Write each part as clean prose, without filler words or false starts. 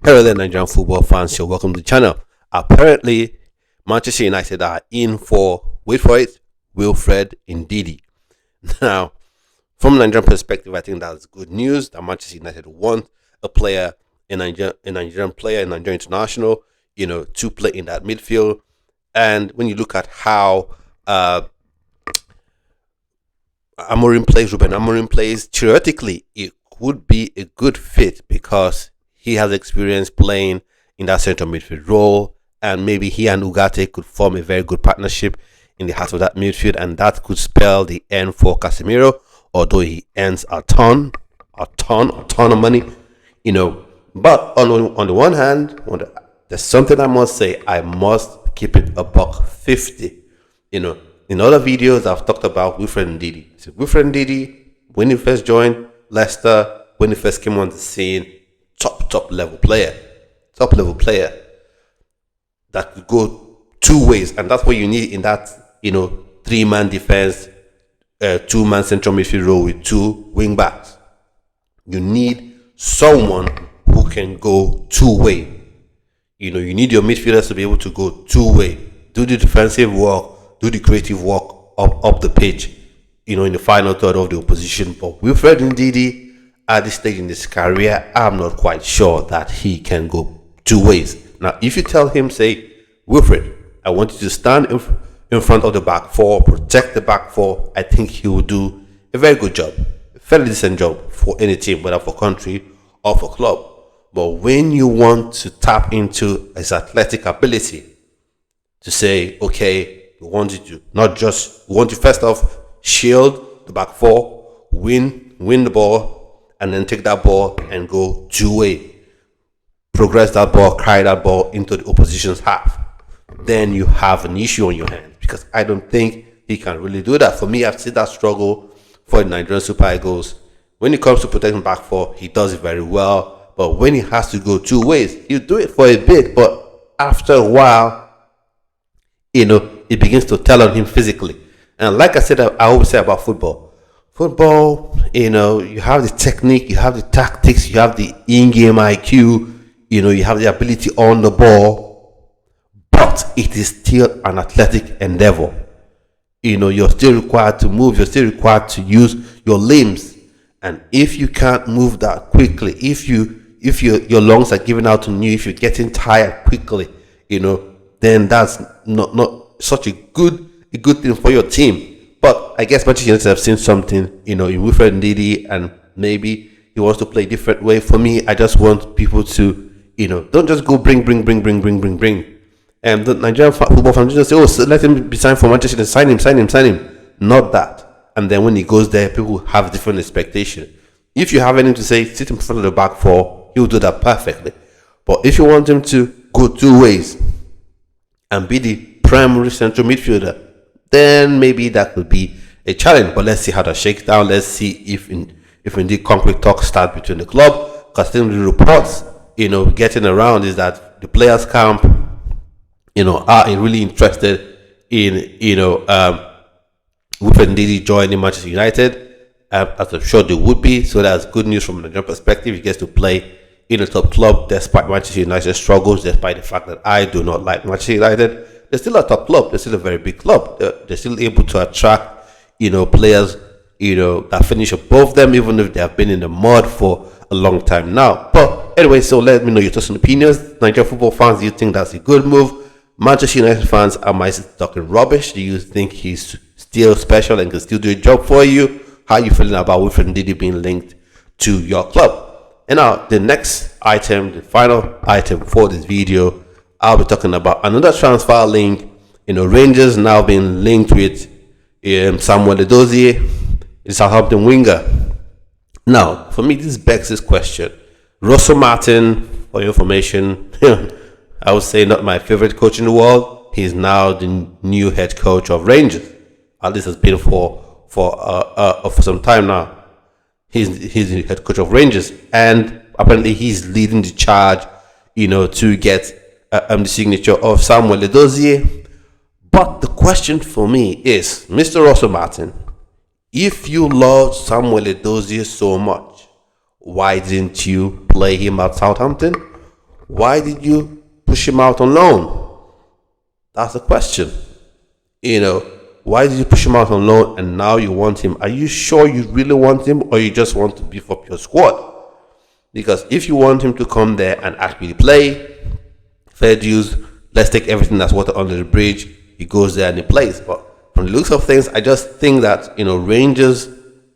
Hello there, Nigerian football fans. So welcome to the channel. Apparently, Manchester United are in for, wait for it, Wilfred Ndidi. Now, from a Nigerian perspective, I think that's good news that Manchester United want a player, a Nigerian player, a Nigerian international, to play in that midfield. And when you look at how Ruben Amorim plays, theoretically, it would be a good fit because he has experience playing in that central midfield role, and maybe he and Ugarte could form a very good partnership in the heart of that midfield, and that could spell the end for Casemiro, although he earns a ton of money, But on the one hand, there's something I must say. I must keep it a $150. In other videos, I've talked about Wilfred Ndidi. So Wilfred Ndidi, when he first joined Leicester, when he first came on the scene, top level player that could go two ways, and that's what you need in that 3-man defense, 2-man central midfield role with 2 wing backs. You need someone who can go two-way. You need your midfielders to be able to go two-way, do the defensive work, do the creative work up the pitch, in the final third of the opposition. But Wilfred Ndidi, at this stage in his career, I'm not quite sure that he can go two ways. Now, if you tell him, say, Wilfred, I want you to stand in front of the back four, protect the back four, I think he will do a very good job, a fairly decent job for any team, whether for country or for club. But when you want to tap into his athletic ability to say, okay, we want you first off shield the back four, win the ball, and then take that ball and go two-way. Progress that ball, carry that ball into the opposition's half. Then you have an issue on your hands, because I don't think he can really do that. For me, I've seen that struggle for the Nigerian Super Eagles. When it comes to protecting back four, he does it very well. But when he has to go two ways, he'll do it for a bit. But after a while, it begins to tell on him physically. And like I said, I always say about football, you have the technique, you have the tactics, you have the in-game IQ, you have the ability on the ball, but it is still an athletic endeavor. You're still required to move, you're still required to use your limbs. And if you can't move that quickly, if your lungs are giving out on you, if you're getting tired quickly, then that's not such a good thing for your team. But I guess Manchester United have seen something, in Wilfred Ndidi, and maybe he wants to play a different way. For me, I just want people to, don't just go bring. And the Nigerian football fans just say, so let him be signed for Manchester United, sign him. Not that. And then when he goes there, people have different expectation. If you have anything to say, sit in front of the back four, he'll do that perfectly. But if you want him to go two ways and be the primary central midfielder, then maybe that could be a challenge. But let's see how that shakes down. Let's see if indeed concrete talks start between the club. Because the reports, getting around is that the players' camp, are really interested in, Wilfred Ndidi joining Manchester United. As I'm sure they would be. So that's good news from a Nigerian perspective. He gets to play in a top club despite Manchester United's struggles, despite the fact that I do not like Manchester United. They're still a top club. They're still a very big club. They're still able to attract, players, that finish above them, even if they have been in the mud for a long time now. But anyway, so let me know your thoughts and opinions. Nigerian football fans, do you think that's a good move? Manchester United fans, am I talking rubbish? Do you think he's still special and can still do a job for you? How are you feeling about Wilfred Ndidi being linked to your club? And now, the next item, the final item for this video, I'll be talking about another transfer link. Rangers now being linked with Sam Edozie, the Southampton winger. Now, for me, this begs this question. Russell Martin, for your information, I would say not my favorite coach in the world. He's now the new head coach of Rangers. At least has been for some time now. He's the head coach of Rangers, and apparently he's leading the charge, to get the signature of Samuel Edozie. But the question for me is, Mr. Russell Martin, if you love Samuel Edozie so much, why didn't you play him at Southampton? Why did you push him out on loan? That's the question. Why did you push him out on loan and now you want him? Are you sure you really want him, or you just want to beef up your squad? Because if you want him to come there and actually play, fair dues, let's take everything that's water under the bridge. He goes there and he plays. But from the looks of things, I just think that Rangers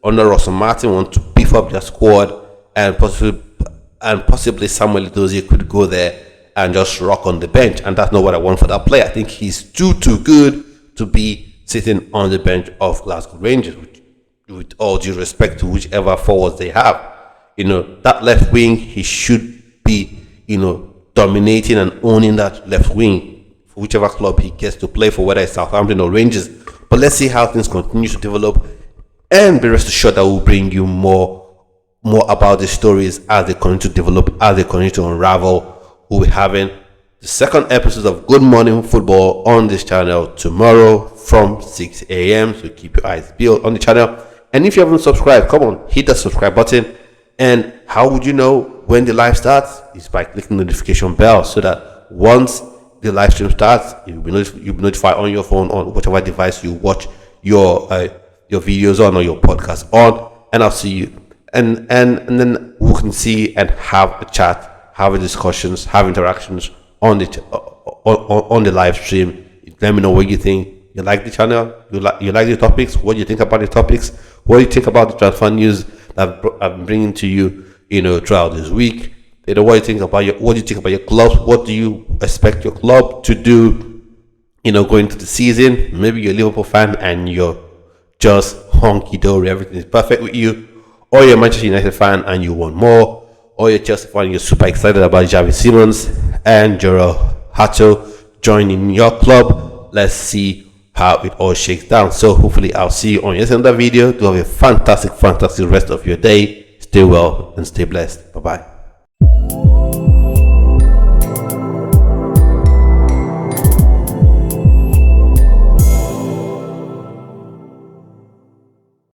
under Russell Martin want to beef up their squad, and possibly Samuel Edozie could go there and just rock on the bench, and that's not what I want for that player. I think he's too good to be sitting on the bench of Glasgow Rangers, with all due respect to whichever forwards they have. That left wing, he should be, dominating and owning that left wing for whichever club he gets to play for, whether it's Southampton or Rangers. But let's see how things continue to develop, and be rest assured that we'll bring you more about the stories as they continue to develop, as they continue to unravel. We'll be having the second episode of Good Morning Football on this channel tomorrow from 6 a.m. So keep your eyes peeled on the channel. And if you haven't subscribed, come on, hit that subscribe button. And how would you know when the live starts? It's by clicking the notification bell, so that once the live stream starts, you'll be notified on your phone, on whatever device you watch your videos on or your podcast on. And I'll see you. And then we can see and have a chat, have discussions, have interactions on the live stream. Let me know what you think. You like the channel? You like the topics? What do you think about the topics? What do you think about the transfer news that I'm bringing to you, throughout this week? What do you think about your clubs? What do you expect your club to do, going into the season? Maybe you're a Liverpool fan and you're just honky dory, everything is perfect with you, or you're a Manchester United fan and you want more, or you're Chelsea fan and you're super excited about Xavi Simons and Jero Hato joining your club. Let's see how it all shakes down. So hopefully I'll see you on yet another video. Do have a fantastic rest of your day. Stay well and stay blessed. Bye bye.